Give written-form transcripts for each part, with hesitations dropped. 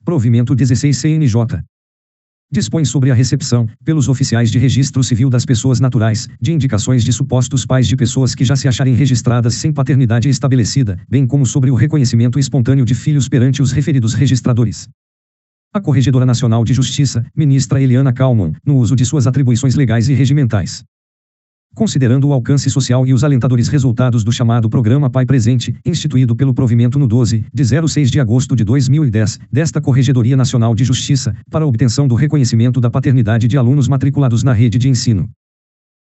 Provimento 16 CNJ. Dispõe sobre a recepção, pelos oficiais de registro civil das pessoas naturais, de indicações de supostos pais de pessoas que já se acharem registradas sem paternidade estabelecida, bem como sobre o reconhecimento espontâneo de filhos perante os referidos registradores. A Corregedora Nacional de Justiça, ministra Eliana Calmon, no uso de suas atribuições legais e regimentais. Considerando o alcance social e os alentadores resultados do chamado Programa Pai Presente, instituído pelo provimento no 12, de 06 de agosto de 2010, desta Corregedoria Nacional de Justiça, para a obtenção do reconhecimento da paternidade de alunos matriculados na rede de ensino.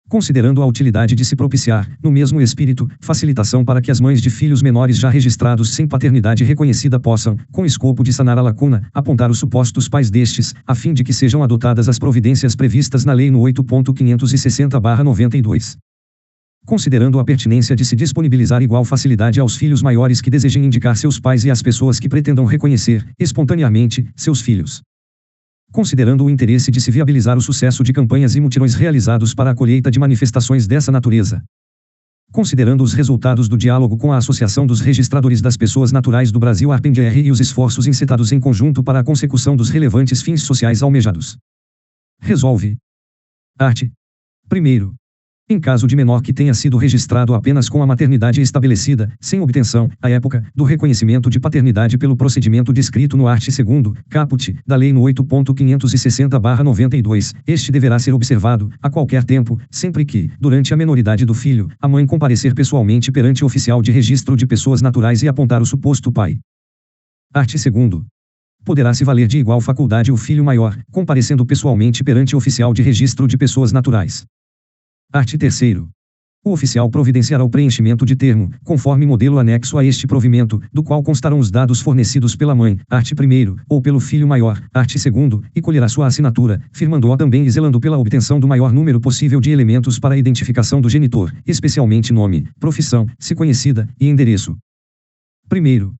Considerando a utilidade de se propiciar, no mesmo espírito, facilitação para que as mães de filhos menores já registrados sem paternidade reconhecida possam, com escopo de sanar a lacuna, apontar os supostos pais destes, a fim de que sejam adotadas as providências previstas na Lei no 8.560/92. Considerando a pertinência de se disponibilizar igual facilidade aos filhos maiores que desejem indicar seus pais e às pessoas que pretendam reconhecer, espontaneamente, seus filhos. Considerando o interesse de se viabilizar o sucesso de campanhas e mutirões realizados para a colheita de manifestações dessa natureza. Considerando os resultados do diálogo com a Associação dos Registradores das Pessoas Naturais do Brasil ARPENDR e os esforços encetados em conjunto para a consecução dos relevantes fins sociais almejados. Resolve. Art. 1º. Em caso de menor que tenha sido registrado apenas com a maternidade estabelecida, sem obtenção, à época, do reconhecimento de paternidade pelo procedimento descrito no art. 2º, caput, da Lei no 8.560/92, este deverá ser observado, a qualquer tempo, sempre que, durante a menoridade do filho, a mãe comparecer pessoalmente perante o oficial de registro de pessoas naturais e apontar o suposto pai. Art. 2º. Poderá se valer de igual faculdade o filho maior, comparecendo pessoalmente perante o oficial de registro de pessoas naturais. Art. 3º. O oficial providenciará o preenchimento de termo, conforme modelo anexo a este provimento, do qual constarão os dados fornecidos pela mãe, art. 1º, ou pelo filho maior, art. 2º, e colherá sua assinatura, firmando-a também e zelando pela obtenção do maior número possível de elementos para a identificação do genitor, especialmente nome, profissão, se conhecida, e endereço. 1º.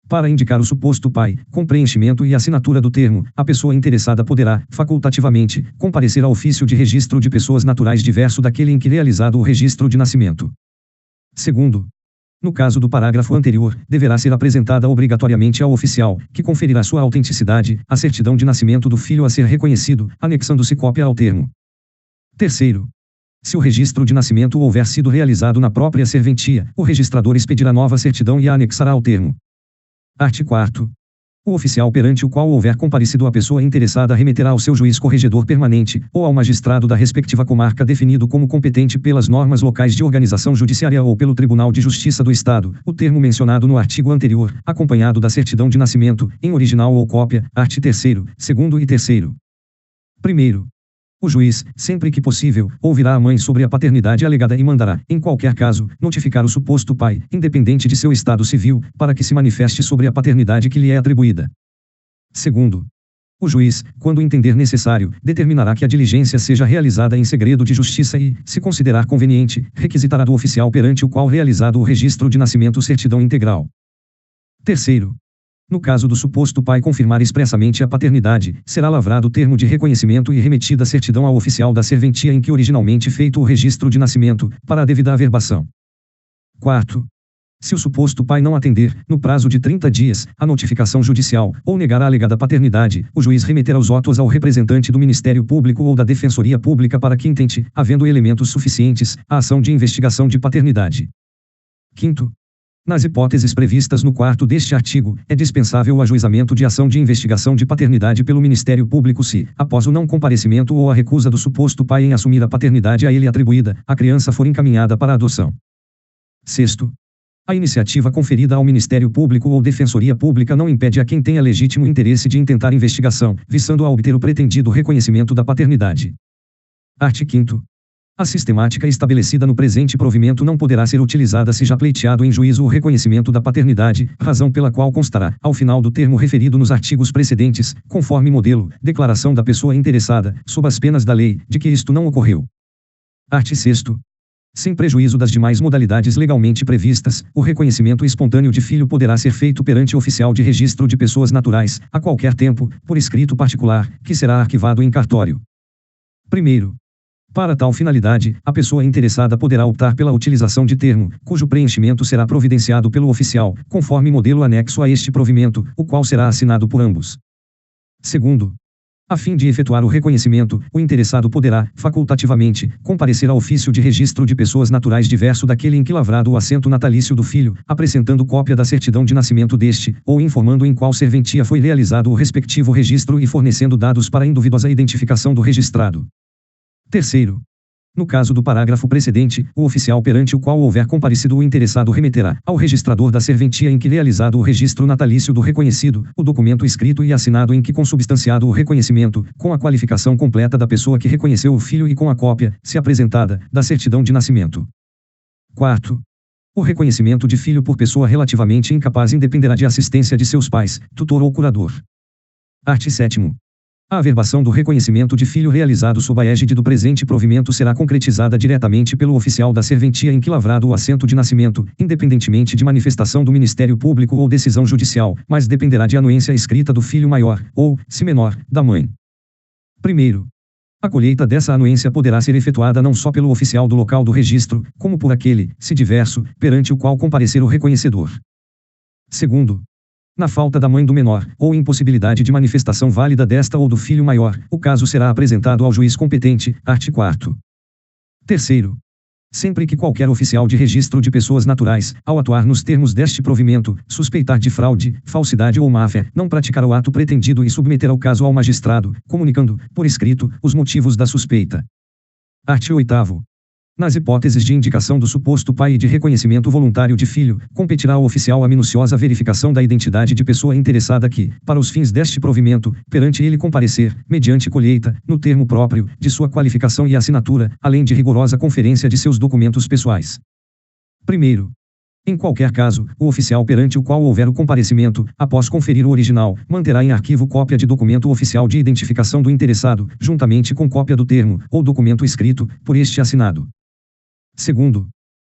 Para indicar o suposto pai, com preenchimento e assinatura do termo, a pessoa interessada poderá, facultativamente, comparecer ao ofício de registro de pessoas naturais diverso daquele em que realizado o registro de nascimento. 2º. No caso do parágrafo anterior, deverá ser apresentada obrigatoriamente ao oficial, que conferirá sua autenticidade, a certidão de nascimento do filho a ser reconhecido, anexando-se cópia ao termo. 3º. Se o registro de nascimento houver sido realizado na própria serventia, o registrador expedirá nova certidão e a anexará ao termo. Art. 4º. O oficial perante o qual houver comparecido a pessoa interessada remeterá ao seu juiz corregedor permanente, ou ao magistrado da respectiva comarca definido como competente pelas normas locais de organização judiciária ou pelo Tribunal de Justiça do Estado, o termo mencionado no artigo anterior, acompanhado da certidão de nascimento, em original ou cópia, art. 3º, 2º e 3º. 1º. O juiz, sempre que possível, ouvirá a mãe sobre a paternidade alegada e mandará, em qualquer caso, notificar o suposto pai, independente de seu estado civil, para que se manifeste sobre a paternidade que lhe é atribuída. 2º. O juiz, quando entender necessário, determinará que a diligência seja realizada em segredo de justiça e, se considerar conveniente, requisitará do oficial perante o qual realizado o registro de nascimento certidão integral. 3º. No caso do suposto pai confirmar expressamente a paternidade, será lavrado o termo de reconhecimento e remetida a certidão ao oficial da serventia em que originalmente feito o registro de nascimento, para a devida averbação. 4º. Se o suposto pai não atender, no prazo de 30 dias, a notificação judicial, ou negar a alegada paternidade, o juiz remeterá os autos ao representante do Ministério Público ou da Defensoria Pública para que intente, havendo elementos suficientes, a ação de investigação de paternidade. 5º. Nas hipóteses previstas no 4º deste artigo, é dispensável o ajuizamento de ação de investigação de paternidade pelo Ministério Público se, após o não comparecimento ou a recusa do suposto pai em assumir a paternidade a ele atribuída, a criança for encaminhada para adoção. 6º. A iniciativa conferida ao Ministério Público ou Defensoria Pública não impede a quem tenha legítimo interesse de intentar investigação, visando a obter o pretendido reconhecimento da paternidade. Art. 5º. A sistemática estabelecida no presente provimento não poderá ser utilizada se já pleiteado em juízo o reconhecimento da paternidade, razão pela qual constará, ao final do termo referido nos artigos precedentes, conforme modelo, declaração da pessoa interessada, sob as penas da lei, de que isto não ocorreu. Art. 6º. Sem prejuízo das demais modalidades legalmente previstas, o reconhecimento espontâneo de filho poderá ser feito perante o oficial de registro de pessoas naturais, a qualquer tempo, por escrito particular, que será arquivado em cartório. 1º. Para tal finalidade, a pessoa interessada poderá optar pela utilização de termo, cujo preenchimento será providenciado pelo oficial, conforme modelo anexo a este provimento, o qual será assinado por ambos. Segundo, a fim de efetuar o reconhecimento, o interessado poderá, facultativamente, comparecer ao ofício de registro de pessoas naturais diverso daquele em que lavrado o assento natalício do filho, apresentando cópia da certidão de nascimento deste, ou informando em qual serventia foi realizado o respectivo registro e fornecendo dados para a individuosa identificação do registrado. Terceiro, no caso do parágrafo precedente, o oficial perante o qual houver comparecido o interessado remeterá ao registrador da serventia em que realizado o registro natalício do reconhecido, o documento escrito e assinado em que consubstanciado o reconhecimento, com a qualificação completa da pessoa que reconheceu o filho e com a cópia, se apresentada, da certidão de nascimento. Quarto, o reconhecimento de filho por pessoa relativamente incapaz independerá de assistência de seus pais, tutor ou curador. Art. 7º. A averbação do reconhecimento de filho realizado sob a égide do presente provimento será concretizada diretamente pelo oficial da serventia em que lavrado o assento de nascimento, independentemente de manifestação do Ministério Público ou decisão judicial, mas dependerá de anuência escrita do filho maior, ou, se menor, da mãe. Primeiro, a colheita dessa anuência poderá ser efetuada não só pelo oficial do local do registro, como por aquele, se diverso, perante o qual comparecer o reconhecedor. Segundo, na falta da mãe do menor, ou impossibilidade de manifestação válida desta ou do filho maior, o caso será apresentado ao juiz competente, art. 4º. Terceiro, sempre que qualquer oficial de registro de pessoas naturais, ao atuar nos termos deste provimento, suspeitar de fraude, falsidade ou má-fé, não praticar o ato pretendido e submeter o caso ao magistrado, comunicando, por escrito, os motivos da suspeita. Art. 8º. Nas hipóteses de indicação do suposto pai e de reconhecimento voluntário de filho, competirá ao oficial a minuciosa verificação da identidade de pessoa interessada que, para os fins deste provimento, perante ele comparecer, mediante colheita, no termo próprio, de sua qualificação e assinatura, além de rigorosa conferência de seus documentos pessoais. Primeiro, em qualquer caso, o oficial perante o qual houver o comparecimento, após conferir o original, manterá em arquivo cópia de documento oficial de identificação do interessado, juntamente com cópia do termo, ou documento escrito, por este assinado. Segundo,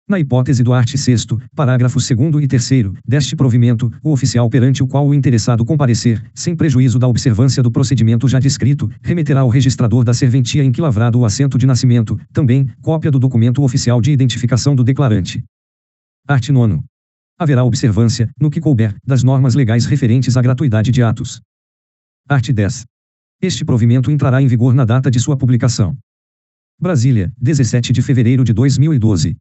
na hipótese do art. 6º, parágrafo 2º e 3º, deste provimento, o oficial perante o qual o interessado comparecer, sem prejuízo da observância do procedimento já descrito, remeterá ao registrador da serventia em que lavrado o assento de nascimento, também, cópia do documento oficial de identificação do declarante. Art. 9º. Haverá observância, no que couber, das normas legais referentes à gratuidade de atos. Art. 10. Este provimento entrará em vigor na data de sua publicação. Brasília, 17 de fevereiro de 2012.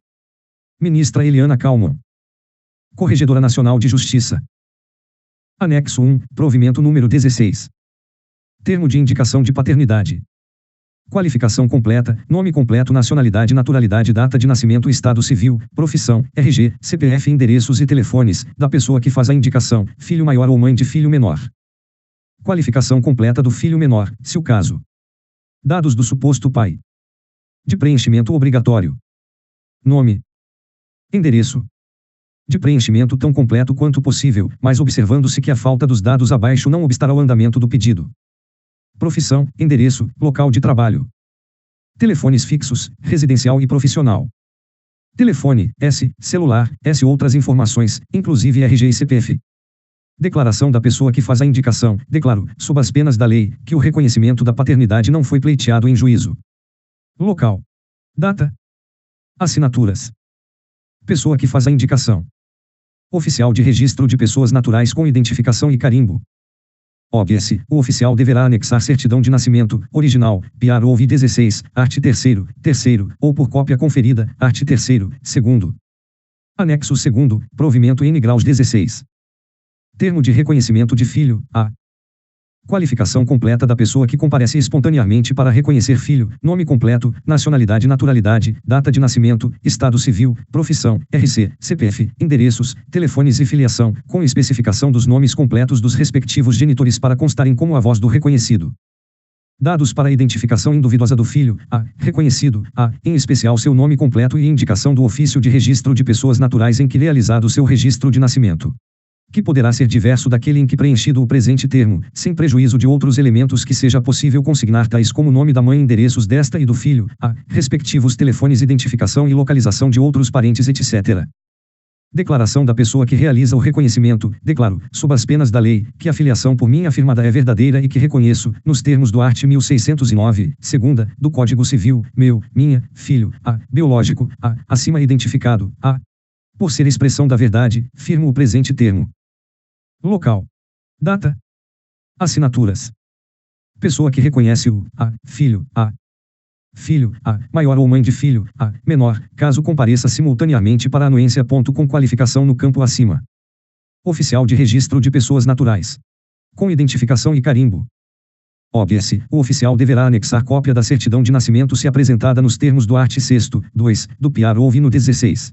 Ministra Eliana Calmon. Corregedora Nacional de Justiça. Anexo 1, provimento número 16. Termo de indicação de paternidade. Qualificação completa, nome completo, nacionalidade, naturalidade, data de nascimento, estado civil, profissão, RG, CPF, endereços e telefones, da pessoa que faz a indicação, filho maior ou mãe de filho menor. Qualificação completa do filho menor, se o caso. Dados do suposto pai. De preenchimento obrigatório. Nome. Endereço. De preenchimento tão completo quanto possível, mas observando-se que a falta dos dados abaixo não obstará ao andamento do pedido. Profissão, endereço, local de trabalho. Telefones fixos, residencial e profissional. Telefone, S, celular, S. Outras informações, inclusive RG e CPF. Declaração da pessoa que faz a indicação. Declaro, sob as penas da lei, que o reconhecimento da paternidade não foi pleiteado em juízo. Local. Data. Assinaturas. Pessoa que faz a indicação. Oficial de registro de pessoas naturais com identificação e carimbo. OBS. O oficial deverá anexar certidão de nascimento, original, PR ou V16, art. 3º, ou por cópia conferida, art. 3º, 2º. Anexo 2º, provimento N graus 16. Termo de reconhecimento de filho, A. Qualificação completa da pessoa que comparece espontaneamente para reconhecer filho, nome completo, nacionalidade, naturalidade, data de nascimento, estado civil, profissão, RC, CPF, endereços, telefones e filiação, com especificação dos nomes completos dos respectivos genitores para constarem como avós do reconhecido. Dados para a identificação individuosa do filho, A, reconhecido, A, em especial seu nome completo e indicação do ofício de registro de pessoas naturais em que realizado seu registro de nascimento, que poderá ser diverso daquele em que preenchido o presente termo, sem prejuízo de outros elementos que seja possível consignar, tais como o nome da mãe, endereços desta e do filho, a respectivos telefones, identificação e localização de outros parentes, etc. Declaração da pessoa que realiza o reconhecimento. Declaro, sob as penas da lei, que a filiação por mim afirmada é verdadeira e que reconheço, nos termos do art. 1609, segunda, do Código Civil, meu, minha, filho, a, biológico, a, acima identificado, a. Por ser expressão da verdade, firmo o presente termo. Local. Data. Assinaturas. Pessoa que reconhece o a filho, a maior ou mãe de filho, a menor, caso compareça simultaneamente para a anuência. Com qualificação no campo acima. Oficial de registro de pessoas naturais. Com identificação e carimbo. Óbvio-se, o oficial deverá anexar cópia da certidão de nascimento se apresentada nos termos do art. 6º, 2, do PR ou no 16.